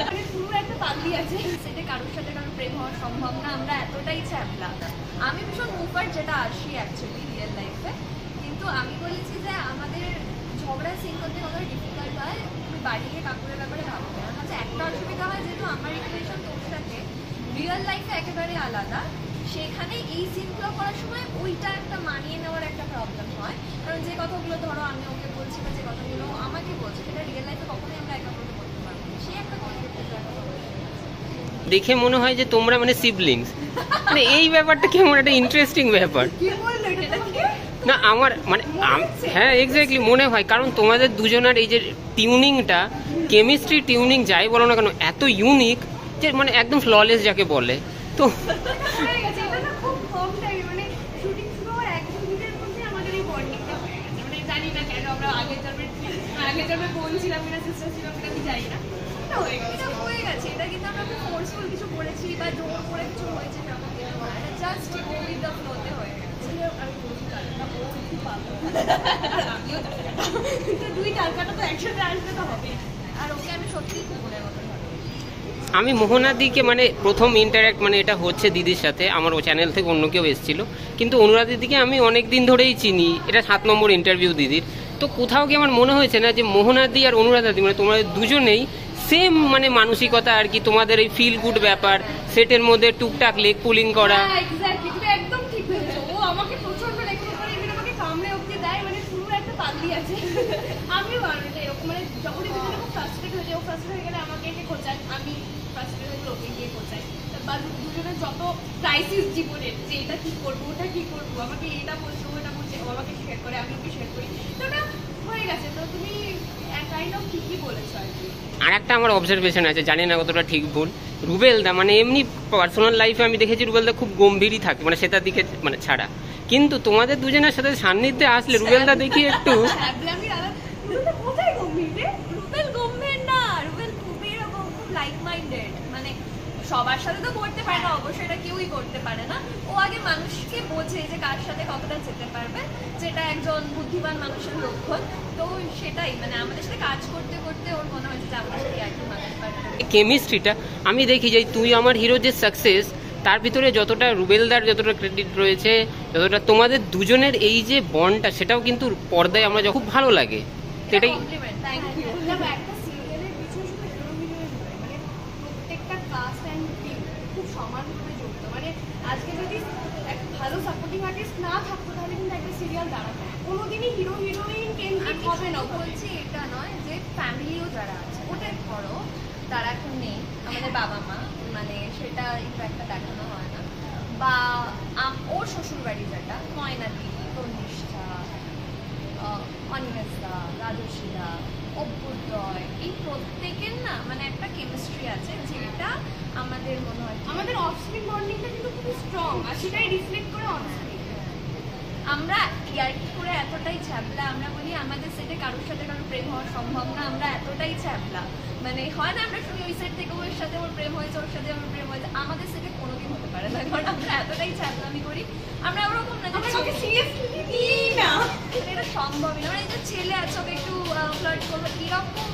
মানে পুরো একটা পাগলি আছে, সেটা কারোর সাথে কারোর প্রেম হওয়া সম্ভব না, আমরা এতটাই ছ্যাবলা। আমি ভীষণ মুভার যেটা আসি অ্যাকচুয়ালি রিয়েল লাইফে, কিন্তু আমি বলেছি যে আমাদের ঝগড়া সিন করতে কত ডিফিকাল্ট হয় বাড়ি গিয়ে কাকুরের ব্যাপারে ভাবতে। আমার কাছে একটা অসুবিধা হয়, যেহেতু আমার রিলেশন তোর সাথে রিয়েল লাইফে একেবারে আলাদা, সেখানে এই সিনগুলো করার সময় ওইটা একটা মানিয়ে নেওয়ার একটা প্রবলেম হয়। কারণ যে কথাগুলো ধরো আমি ওকে বলছি বা যে কথাগুলো আমাকে বলছি, সেটা রিয়েল লাইফে কখনোই আমরা একা করতে পারবো না, সে একটা কনফ্লিক্টের জায়গা। দেখে মনে হয় যে তোমরা মানে সিবলিংস, মানে এই ব্যাপারটা কেমন একটা ইন্টারেস্টিং ব্যাপার না আমার, মানে হ্যাঁ এক্স্যাক্টলি মনে হয়, কারণ তোমাদের দুজনের এই যে টিউনিংটা, কেমিস্ট্রি টিউনিং যাই বলো না কেন, এত ইউনিক যে মানে একদম ফ্ললেস যাকে বলে। তো আমি মোহনাদিকে মানে প্রথম ইন্টারাক্ট মানে এটা হচ্ছে দিদির সাথে, আমার ও চ্যানেল থেকে অন্য কেউ এসেছিল, কিন্তু অনুরাদিদিকে আমি অনেক দিন ধরেই চিনি, এটা 7 নম্বর ইন্টারভিউ দিদির। তো কোথাও কি আমার মনে হয়েছে না যে মোহনাদি আর অনুরাধাদি মানে তোমাদের দুজনেই সেম মানে মানসিকতা আর কি, তোমাদের এই ফিল গুড ব্যাপার, সেটের মধ্যে টুকটাক লেগ পুলিং করা। একদম ঠিক হয়েছে, ও আমাকে প্রচন্ড লেগ পুলিং করে, ইভেন আমাকে কামড়ে অবধি দেয়, মানে পুরো একটা পাগলি আছে। আমিও বানাতে এরকম, মানে যখনই দুজনে খুব ফ্রাস্ট্রেট হয়ে যায়, ও ফ্রাস্ট্রেট হয়ে গেলে আমাকে এসে খোঁচায়, আমি ফ্রাস্ট্রেট হয়ে গেলে ওকে গিয়ে খোঁচাই, বা দুজনের যত ক্রাইসিস জীবনের, যে এটা কি করবো ওটা কি করবো, আমাকে এটা বলছে ওটা বলছে, ও আমাকে শেয়ার করে আমি ওকে শেয়ার করি, তো ওটা হয়ে গেছে। তো তুমি কাইন্ড অফ ঠিকই বলেছো আর কি। আর একটা আমার অবজারভেশন আছে, জানি না কতটা ঠিক ভুল, রুবেলদা মানে এমনি পার্সোনাল লাইফে আমি দেখেছি রুবেলদা খুব গম্ভীরই থাকে, মানে সেটার দিকে মানে ছাড়া, কিন্তু তোমাদের দুজনের সাথে সান্নিধ্যে আসলে রুবেলদা দেখি একটু সবার সাথে তো করতে পারে না, অবশ্যই এটা কেউই করতে পারে না। ও আগে মানুষকে বোঝে যে কার সাথে কতটা যেতে পারবে, যেটা একজন বুদ্ধিমান মানুষের লক্ষণ। তো সেটাই মানে আমাদের সাথে কাজ করতে করতে ওর মনে হয়েছে যে আমাদের সাথে একদম মানুষ পারবে। কেমিস্ট্রিটা আমি দেখি যে তুই আমার হিরো যে সাকসেস, তার ভিতরে যতটা রুবেলদার যতটা ক্রেডিট রয়েছে, যতটা তোমাদের দুজনের এই যে বন্ডটা, সেটাও কিন্তু পর্দায় আমরা খুব ভালো লাগে। সেটাই আজকে যদি ভালো সাপোর্টিং আর্টিস্ট না থাকতো তাহলে কিন্তু একটা সিরিয়াল দাঁড়াতো, কোনোদিনই হিরো হিরোইন কেন্দ্রিক হবে না। বলছি এটা নয় যে ফ্যামিলিও যারা আছে ওটা ধরো তারা এখন নেই, আমাদের বাবা মা, মানে সেটা ইম্প্যাক্টটা দেখানো হয় না, বা ওর শ্বশুর বাড়ি যেটা ময়নাদি, তন্নিষ্ঠা, অনিমেষদা, রাজস্বীদা, অভ্যুদয়, এই প্রত্যেকের না মানে একটা কেমিস্ট্রি আছে, যেটা আমাদের মনে হয় আমাদের অফস্ক্রিন বন্ডিংটা কিন্তু খুব স্ট্রং, আর সেটাই রিফ্লেক্ট করে অনস্ক্রিন। আমরা ইয়ার্কি করে এতটাই ছ্যাবলা, আমরা বলি আমাদের সেটে কারোর সাথে কারোর প্রেম হওয়া সম্ভব না, আমরা এতটাই ছ্যাবলা। মানে হয় না আমরা শুনি ওই সেট থেকে ওর সাথে ওর প্রেম হয়েছে, ওর সাথে আমার প্রেম হয়েছে, আমাদের সেটে কোনোদিন হতে পারে না, কারণ আমরা এতটাই ছ্যাবলামি করি। আমরা ওরকম না যে সিরিয়াসলি না, এটা সম্ভবই না। এই যে ছেলে আছে ওকে একটু ফ্লার্ট করবো, এরকম